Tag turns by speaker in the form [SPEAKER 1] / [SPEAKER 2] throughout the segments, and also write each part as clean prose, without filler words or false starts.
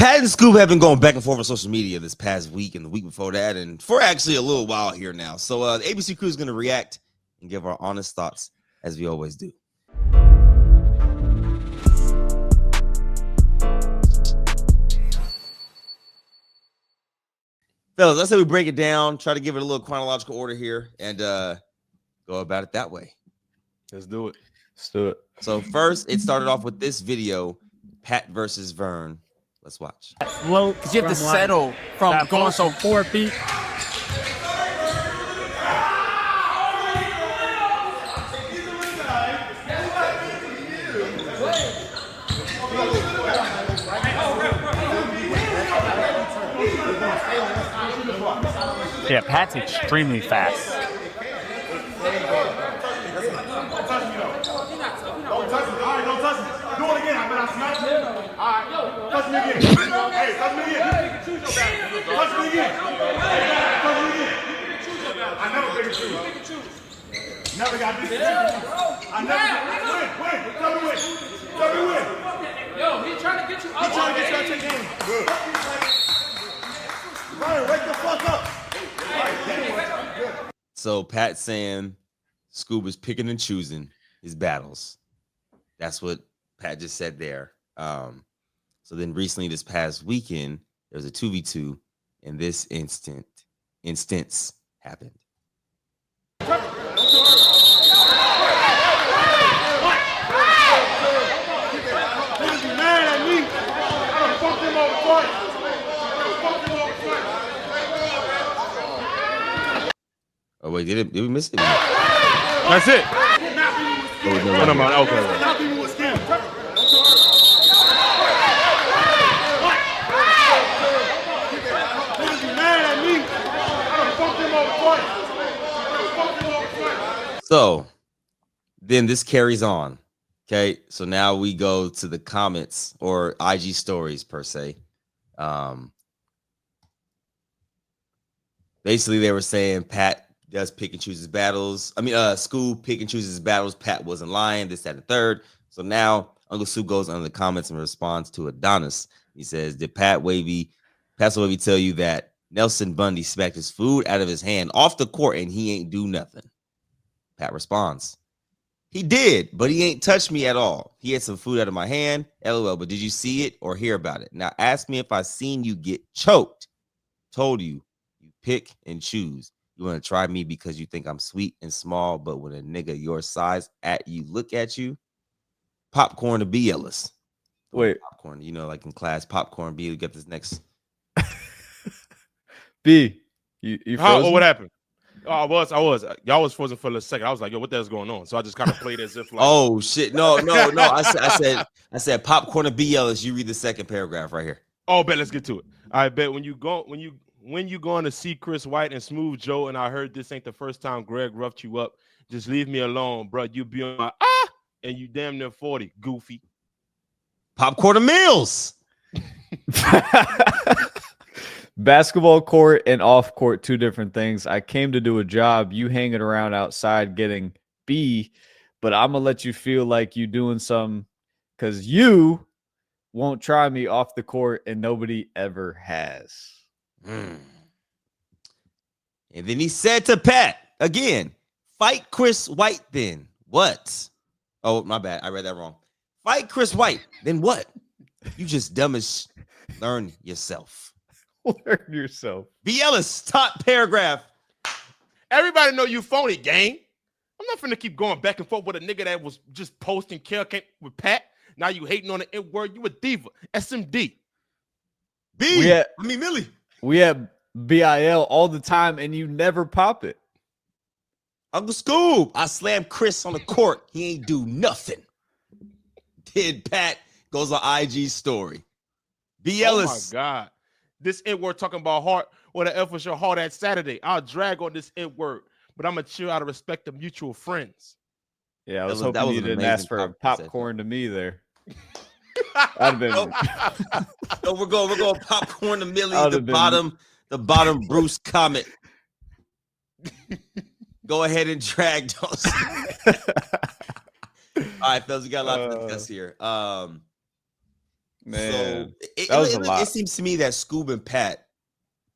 [SPEAKER 1] Pat and Scoob have been going back and forth on social media this past week and the week before that, and for actually a little while here now. So the ABC crew is going to react and give our honest thoughts as we always do. Fellas, let's say we break it down, try to give it a little chronological order here, and go about it that way.
[SPEAKER 2] Let's do it.
[SPEAKER 3] Let's do it.
[SPEAKER 1] So first, it started off with this video, Pat versus Vern. Let's watch.
[SPEAKER 4] Slow, because you have to settle from going so 4 feet. Yeah, Pat's extremely fast.
[SPEAKER 5] Don't touch me. All right, don't touch me. Do it again. I bet I smack you. All right, touch me again. Hey, touch me again. Touch me again. Touch me again. I never pick and choose. Never got this. I never win. Tell me win. Tell me win.
[SPEAKER 6] Yo, he's trying to get you out.
[SPEAKER 5] He's trying to get you out your game. Good. Ryan, wake the fuck up.
[SPEAKER 1] So Pat saying Scoob is picking and choosing his battles. That's what Pat just said there. So then recently, this past weekend, there was a 2v2, and this instance happened. Oh wait, did we miss it?
[SPEAKER 2] That's it. No, okay.
[SPEAKER 1] So then this carries on. Okay, so now we go to the comments or IG stories per se. Basically, they were saying Pat does pick and choose his battles. I mean, Scoob pick and chooses his battles. Pat wasn't lying. This, that, and the third. So now Uncle Scoob goes under the comments and responds to Adonis. He says, "Did Pastor Wavy tell you that Nelson Bundy smacked his food out of his hand off the court and he ain't do nothing?" Pat responds, "He did, but he ain't touched me at all. He had some food out of my hand. LOL, but did you see it or hear about it? Now ask me if I seen you get choked. Told you, you pick and choose. You want to try me because you think I'm sweet and small, but when a nigga your size at you look at you, popcorn to B Ellis."
[SPEAKER 3] Wait,
[SPEAKER 1] popcorn, you know, like in class, popcorn B, we got this next.
[SPEAKER 3] B, you frozen?
[SPEAKER 2] What happened? Oh, I was. Y'all was frozen for a second. I was like, yo, what the hell's going on? So I just kind of played as if like,
[SPEAKER 1] oh shit. No. I said popcorn to B Ellis. You read the second paragraph right here.
[SPEAKER 2] Oh, bet let's get to it. I bet when you going to see Chris White and Smooth Joe, and I heard this ain't the first time Greg roughed you up. Just leave me alone, bro. You be on my and you damn near 40, goofy.
[SPEAKER 1] Popcorn to Mills.
[SPEAKER 3] Basketball court and off court, two different things. I came to do a job. You hanging around outside getting B, but I'm gonna let you feel like you doing something because you won't try me off the court, and nobody ever has.
[SPEAKER 1] And then he said to Pat again, "Fight Chris White, then what?" Oh, my bad. I read that wrong. Fight Chris White, then what? You just dumb as learn yourself.
[SPEAKER 3] Learn yourself.
[SPEAKER 1] B. Ellis, top paragraph.
[SPEAKER 2] Everybody know you phony, gang. I'm not finna keep going back and forth with a nigga that was just posting kill with Pat. Now you hating on the N word. You a diva. SMD.
[SPEAKER 1] Millie.
[SPEAKER 3] We have BIL all the time, and you never pop it.
[SPEAKER 1] Uncle Scoob, I slammed Chris on the court. He ain't do nothing. Did Pat goes on IG story. B. Ellis.
[SPEAKER 2] Oh my God. This N-word talking about heart or the F was your heart at Saturday. I'll drag on this N-word, but I'm going to chill out of respect of mutual friends.
[SPEAKER 3] Yeah, I was hoping you didn't ask for a popcorn to me there. I'd have been.
[SPEAKER 1] No, we're going popcorn to Millie, the bottom Bruce comment. Go ahead and drag those. All right, fellas, we got a lot to discuss here.
[SPEAKER 3] Man,
[SPEAKER 1] So
[SPEAKER 3] that was a lot.
[SPEAKER 1] it seems to me that Scoob and Pat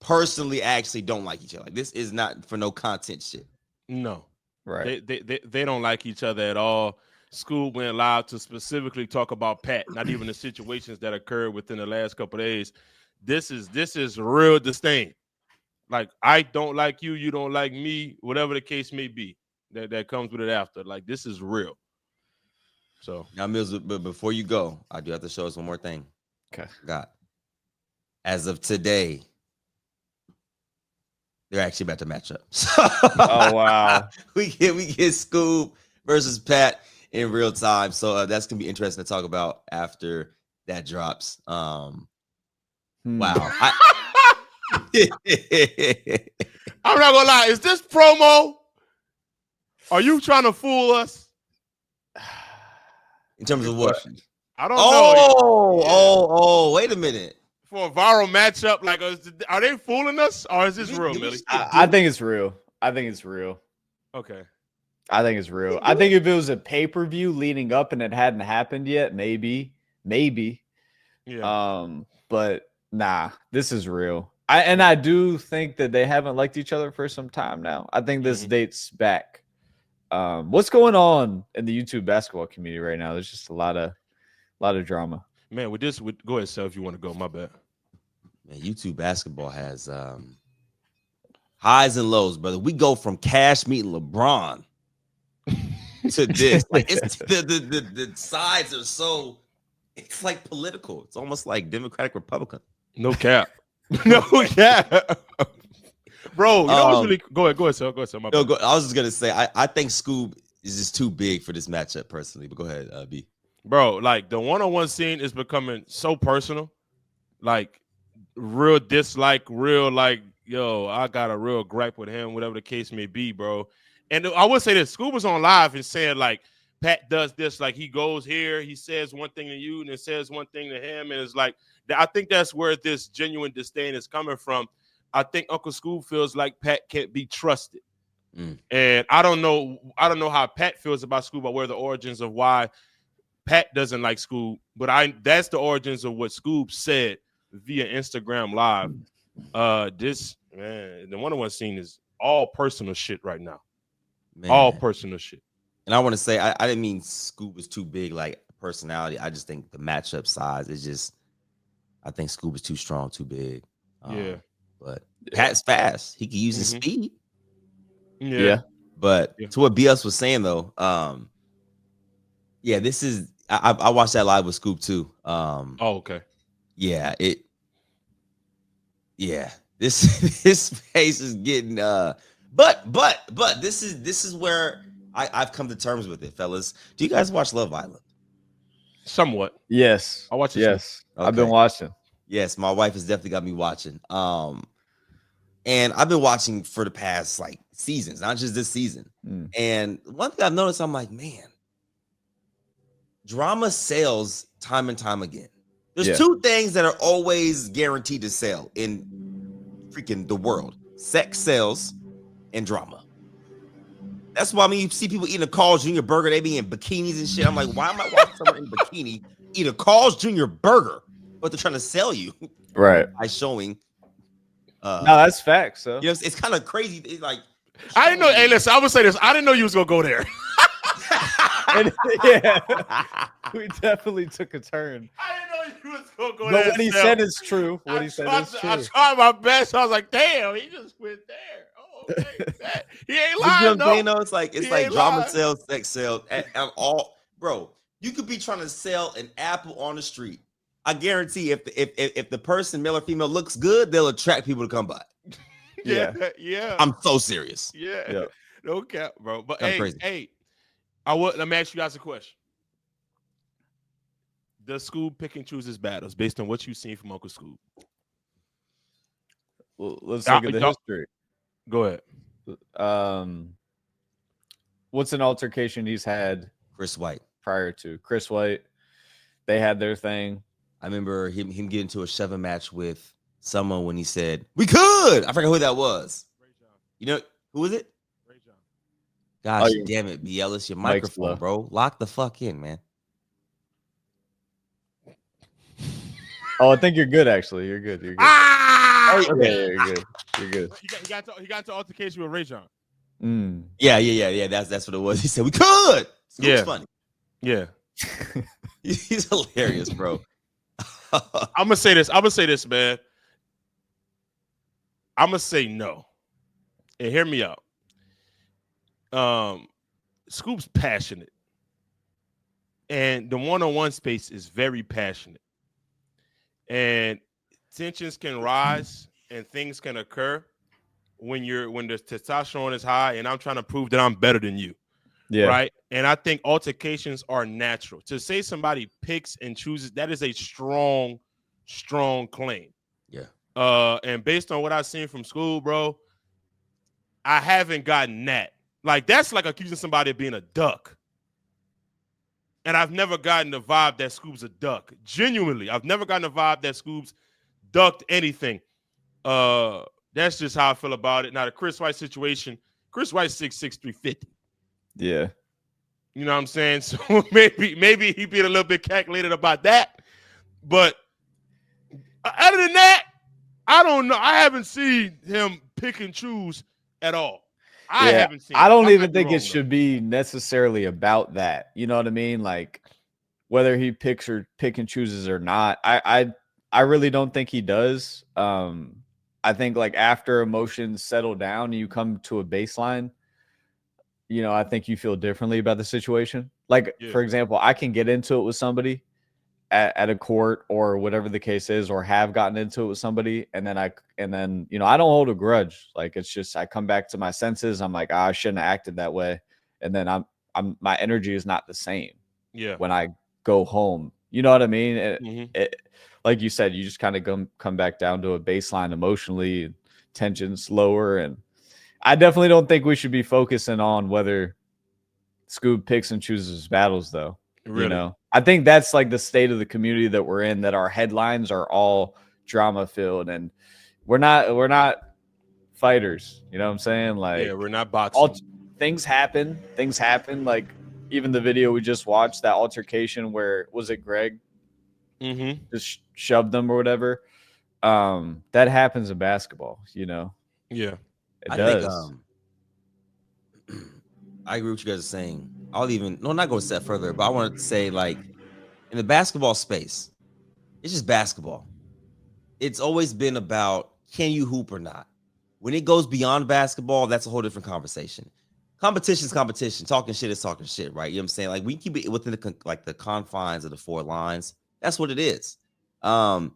[SPEAKER 1] personally actually don't like each other. Like this is not for no content shit.
[SPEAKER 2] No,
[SPEAKER 3] Right.
[SPEAKER 2] they don't like each other at all. Skoob went live to specifically talk about Pat, not even the situations that occurred within the last couple of days. This is real disdain. Like, I don't like you, you don't like me, whatever the case may be. That comes with it after. Like, this is real. So
[SPEAKER 1] Now, Mills, but before you go, I do have to show us one more thing.
[SPEAKER 3] Okay.
[SPEAKER 1] As of today, they're actually about to match up.
[SPEAKER 3] Oh wow.
[SPEAKER 1] we get Scoob versus Pat in real time. So that's gonna be interesting to talk about after that drops. Wow.
[SPEAKER 2] I'm not gonna lie. Is this promo? Are you trying to fool us?
[SPEAKER 1] In terms of what?
[SPEAKER 2] I don't know.
[SPEAKER 1] Oh, wait a minute.
[SPEAKER 2] For a viral matchup, like, are they fooling us, or is this real, Millie?
[SPEAKER 3] I think it's real. I think it's real.
[SPEAKER 2] Okay.
[SPEAKER 3] I think it's real. I think if it was a pay-per-view leading up and it hadn't happened yet, maybe.
[SPEAKER 2] Yeah.
[SPEAKER 3] But nah, this is real. I do think that they haven't liked each other for some time now. I think this dates back. What's going on in the YouTube basketball community right now? There's just a lot of drama.
[SPEAKER 2] Man, go ahead, Sel, if you want to go. My bad.
[SPEAKER 1] Man, YouTube basketball has highs and lows, brother. We go from Cash meeting LeBron to this. Like, it's the sides are so, it's like political. It's almost like Democratic Republican.
[SPEAKER 2] No cap. No cap. Bro, you know what's really, go ahead, Sel. Go ahead, Sel. My bad.
[SPEAKER 1] I was just gonna say I think Scoob is just too big for this matchup personally. But go ahead, B.
[SPEAKER 2] Bro, like, the one-on-one scene is becoming so personal. Like, real dislike, real, like, yo, I got a real gripe with him, whatever the case may be, bro. And I would say this, Scoob was on live and saying, like, Pat does this, like, he goes here, he says one thing to you, and then says one thing to him, and it's like, I think that's where this genuine disdain is coming from. I think Uncle Scoob feels like Pat can't be trusted. And I don't know how Pat feels about Scoob, or where the origins of why Pat doesn't like Scoob, but that's the origins of what Scoob said via Instagram Live. This, man, the one-on-one scene is all personal shit right now. Man. All personal shit.
[SPEAKER 1] And I want to say I didn't mean Scoob is too big, like personality. I just think the matchup size is just, I think Scoob is too strong, too big. But Pat's fast. He can use his speed.
[SPEAKER 2] Yeah.
[SPEAKER 1] But to what BS was saying though, this is I watched that live with Scoob too.
[SPEAKER 2] Okay.
[SPEAKER 1] Yeah, this face is getting but this is where I've come to terms with it, fellas. Do you guys watch Love Island?
[SPEAKER 2] Somewhat.
[SPEAKER 3] Yes.
[SPEAKER 2] I watch it.
[SPEAKER 3] Yes. Okay. I've been watching.
[SPEAKER 1] Yes, my wife has definitely got me watching. And I've been watching for the past like seasons, not just this season. And one thing I've noticed, I'm like, man, drama sells time and time again. There's two things that are always guaranteed to sell in freaking the world: sex sells and drama. That's why you see people eating a Carl's Jr. burger, they be in bikinis and shit. I'm like, why am I watching someone in bikini eat a Carl's Jr. burger? But they're trying to sell you,
[SPEAKER 3] right?
[SPEAKER 1] By showing.
[SPEAKER 3] No, that's facts. So
[SPEAKER 1] it's kind of crazy. It's like,
[SPEAKER 2] I didn't know. Hey, listen, I would say this. I didn't know you was gonna go there.
[SPEAKER 3] We definitely took a turn.
[SPEAKER 2] I didn't know you was gonna go
[SPEAKER 3] but
[SPEAKER 2] there.
[SPEAKER 3] But what he said is true. What he said is true.
[SPEAKER 2] I tried my best. I was like, damn, he just went there. Oh, okay. He ain't lying.
[SPEAKER 1] No, it's like drama sales, sex sales, and all, bro. You could be trying to sell an apple on the street. I guarantee if the person, male or female, looks good, they'll attract people to come by.
[SPEAKER 2] Yeah.
[SPEAKER 1] I'm so serious.
[SPEAKER 2] Yeah. No cap, bro. But
[SPEAKER 1] crazy.
[SPEAKER 2] Let me ask you guys a question. Does Scoob pick and choose his battles based on what you've seen from Uncle Scoob?
[SPEAKER 3] Well, let's look at the history.
[SPEAKER 2] Go
[SPEAKER 3] ahead. What's an altercation he's had?
[SPEAKER 1] Chris White.
[SPEAKER 3] Prior to Chris White, they had their thing.
[SPEAKER 1] I remember him getting into a shoving match with someone when he said, "We could." I forgot who that was. You know who was it? Gosh, damn it, Bielis, your microphone, bro. Lock the fuck in, man.
[SPEAKER 3] Oh, I think you're good. Actually, you're good. You're good.
[SPEAKER 2] Ah!
[SPEAKER 3] Oh, okay, yeah, you're good. You're good.
[SPEAKER 2] He got into altercation with Ray John.
[SPEAKER 1] Yeah. That's what it was. He said we could. Scoop's
[SPEAKER 2] Yeah.
[SPEAKER 1] funny.
[SPEAKER 2] Yeah.
[SPEAKER 1] He's hilarious, bro.
[SPEAKER 2] I'm gonna say this, man. I'm gonna say no. And hear me out. Scoop's passionate. And the one-on-one space is very passionate. And tensions can rise and things can occur when the testosterone is high and I'm trying to prove that I'm better than you.
[SPEAKER 3] Yeah.
[SPEAKER 2] Right. And I think altercations are natural. To say somebody picks and chooses, that is a strong claim.
[SPEAKER 1] Yeah.
[SPEAKER 2] And based on what I've seen from Skoob, bro, I haven't gotten that. Like, that's like accusing somebody of being a duck. And I've never gotten the vibe that Scoob's a duck. Genuinely, I've never gotten the vibe that Scoob's ducked anything. That's just how I feel about it. Now, the Chris White situation, Chris White's 6'6", 350.
[SPEAKER 3] Yeah.
[SPEAKER 2] You know what I'm saying? So maybe he being a little bit calculated about that. But other than that, I don't know. I haven't seen him pick and choose at all. I haven't seen.
[SPEAKER 3] I don't even think it should be necessarily about that. You know what I mean? Like whether he pick and chooses or not. I really don't think he does. I think like after emotions settle down, you come to a baseline. You know, I think you feel differently about the situation. Like, for example, I can get into it with somebody at a court or whatever the case is, or have gotten into it with somebody, and then you know, I don't hold a grudge. Like, it's just I come back to my senses. I'm like, I shouldn't have acted that way, and then I'm my energy is not the same.
[SPEAKER 2] Yeah.
[SPEAKER 3] When I go home, you know what I mean? It like you said, you just kind of come back down to a baseline emotionally, tension's lower, and I definitely don't think we should be focusing on whether Scoob picks and chooses battles, though.
[SPEAKER 2] Really?
[SPEAKER 3] You know, I think that's like the state of the community that we're in, that our headlines are all drama filled, and we're not fighters. You know what I'm saying? Like,
[SPEAKER 2] yeah, we're not boxing.
[SPEAKER 3] Things happen. Like even the video we just watched, that altercation where was it Greg just shoved them or whatever. That happens in basketball. You know.
[SPEAKER 2] Yeah,
[SPEAKER 3] it does.
[SPEAKER 1] I agree with what you guys are saying. Not going to step further, but I want to say, like, in the basketball space, it's just basketball. It's always been about, can you hoop or not? When it goes beyond basketball, that's a whole different conversation. Competition is competition. Talking shit is talking shit, right? You know what I'm saying? Like, we keep it within the confines of the four lines. That's what it is. And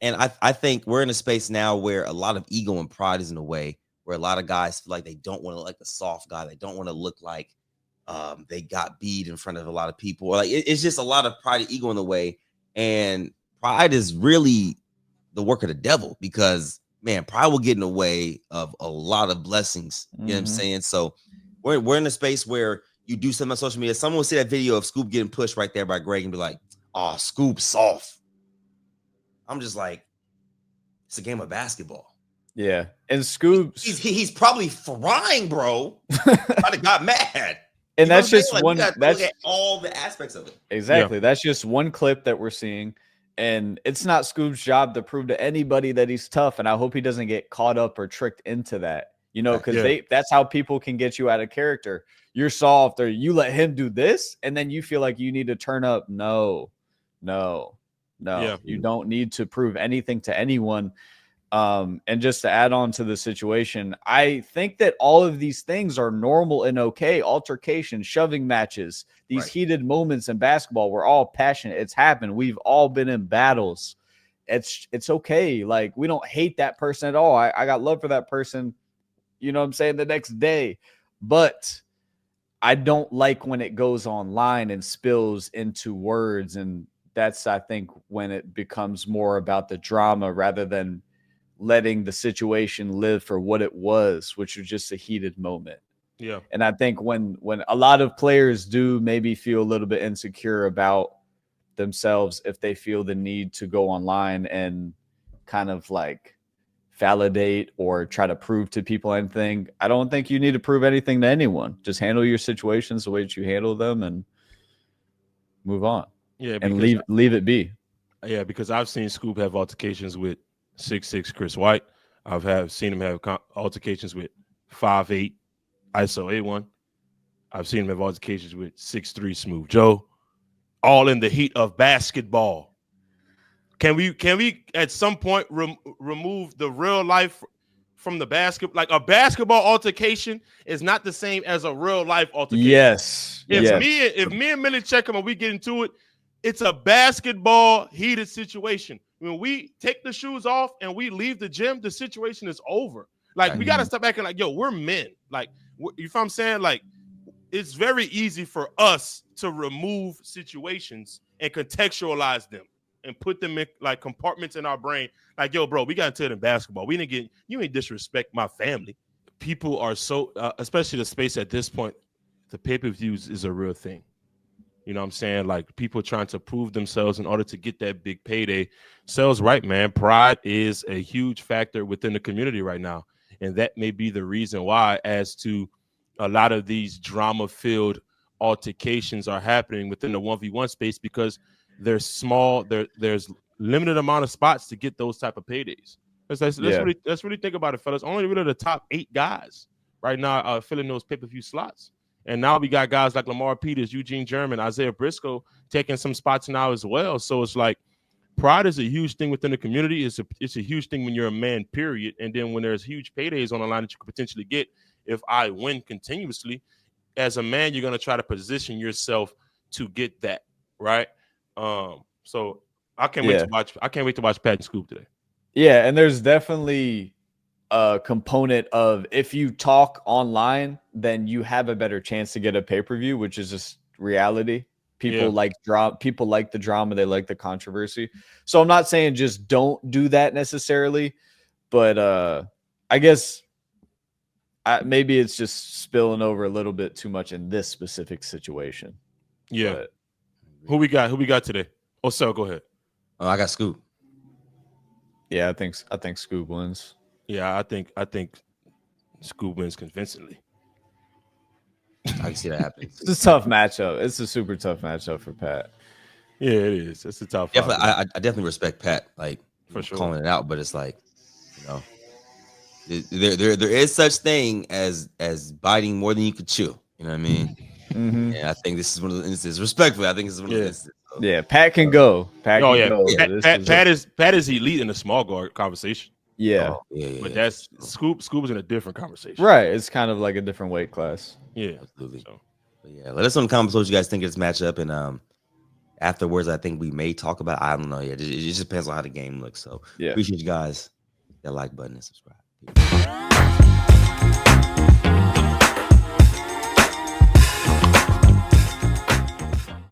[SPEAKER 1] I think we're in a space now where a lot of ego and pride is in the way, where a lot of guys feel like they don't want to look like the soft guy. They don't want to look like they got beat in front of a lot of people. Like, it's just a lot of pride and ego in the way. And pride is really the work of the devil, because, man, pride will get in the way of a lot of blessings. You know what I'm saying? So we're in a space where you do something on social media. Someone will see that video of Scoob getting pushed right there by Greg and be like, oh, Scoob soft. I'm just like, it's a game of basketball.
[SPEAKER 3] Yeah. And Scoob,
[SPEAKER 1] he's probably frying, bro. I'd have got mad.
[SPEAKER 3] And that's just
[SPEAKER 1] like,
[SPEAKER 3] one.
[SPEAKER 1] That's look at all the aspects of it.
[SPEAKER 3] Exactly. Yeah. That's just one clip that we're seeing. And it's not Scoob's job to prove to anybody that he's tough. And I hope he doesn't get caught up or tricked into that, you know, because that's how people can get you out of character. You're soft, or you let him do this, and then you feel like you need to turn up. No. Yeah. You don't need to prove anything to anyone. And just to add on to the situation, I think that all of these things are normal and okay. Altercations, shoving matches, these heated moments in basketball, we're all passionate. It's happened. We've all been in battles. It's okay. Like, we don't hate that person at all. I got love for that person, you know what I'm saying, the next day. But I don't like when it goes online and spills into words. And that's, I think, when it becomes more about the drama rather than letting the situation live for what it was, which was just a heated moment.
[SPEAKER 2] Yeah.
[SPEAKER 3] And I think when a lot of players do maybe feel a little bit insecure about themselves, if they feel the need to go online and kind of like validate or try to prove to people anything, I don't think you need to prove anything to anyone. Just handle your situations the way that you handle them and move on.
[SPEAKER 2] Yeah.
[SPEAKER 3] And leave it be.
[SPEAKER 2] Yeah, because I've seen Scoob have altercations with 6'6" Chris White. I've seen him have altercations with 5'8" ISO A1. I've seen him have altercations with 6'3" Smooth Joe, all in the heat of basketball. Can we at some point remove the real life from the basketball? Like a basketball altercation is not the same as a real life altercation.
[SPEAKER 3] Yes.
[SPEAKER 2] If me and Millie check him and we get into it, it's a basketball heated situation. When we take the shoes off and we leave the gym, the situation is over. Like we got to step back and like, yo, we're men. Like, you know what I'm saying? Like, it's very easy for us to remove situations and contextualize them and put them in like compartments in our brain. Like, yo, bro, we got into it in basketball. You ain't disrespect my family. People are so, especially the space at this point, the pay-per-views is a real thing. You know what I'm saying? Like people trying to prove themselves in order to get that big payday. Sells right, man. Pride is a huge factor within the community right now. And that may be the reason why, as to a lot of these drama-filled altercations are happening within the 1v1 space, because they're small. There's limited amount of spots to get those type of paydays. Let's really think about it, fellas. Only really the top 8 guys right now are filling those pay-per-view slots. And now we got guys like Lamar Peters, Eugene German, Isaiah Briscoe taking some spots now as well. So it's like pride is a huge thing within the community. It's a huge thing when you're a man, period. And then when there's huge paydays on the line that you could potentially get, if I win continuously, as a man, you're going to try to position yourself to get that, right? So I can't wait to watch. I can't wait to watch Pat and Scoob today.
[SPEAKER 3] Yeah, and there's definitely a component of if you talk online, then you have a better chance to get a pay-per-view, which is just reality. People like drama. People like the drama. They like the controversy. So I'm not saying just don't do that necessarily, but I guess maybe it's just spilling over a little bit too much in this specific situation.
[SPEAKER 2] Yeah.
[SPEAKER 3] But
[SPEAKER 2] Who we got today? Oh, so go ahead.
[SPEAKER 1] I got Scoob.
[SPEAKER 3] Yeah, I think Scoob wins.
[SPEAKER 2] Yeah, I think Scoob wins convincingly.
[SPEAKER 1] I can see that happening.
[SPEAKER 3] It's a tough matchup. It's a super tough matchup for Pat.
[SPEAKER 2] Yeah, it is. It's a tough.
[SPEAKER 1] Definitely, I definitely respect Pat, like
[SPEAKER 2] for sure,
[SPEAKER 1] calling it out. But it's like, you know, there is such thing as biting more than you could chew. You know what I mean?
[SPEAKER 3] Mm-hmm.
[SPEAKER 1] And I think this is one of the instances. Respectfully, I think this is one of the instances. So.
[SPEAKER 3] Yeah, Pat can go. Pat can go.
[SPEAKER 2] Pat is elite in the small guard conversation.
[SPEAKER 3] Yeah.
[SPEAKER 2] But that's Scoob is in a different conversation.
[SPEAKER 3] Right. It's kind of like a different weight class.
[SPEAKER 2] Yeah,
[SPEAKER 1] absolutely. So, but yeah, let us know in the comments what you guys think of this matchup, and afterwards, I think we may talk about. I don't know yet. It just depends on how the game looks. So, appreciate you guys. That like button and subscribe. Peace.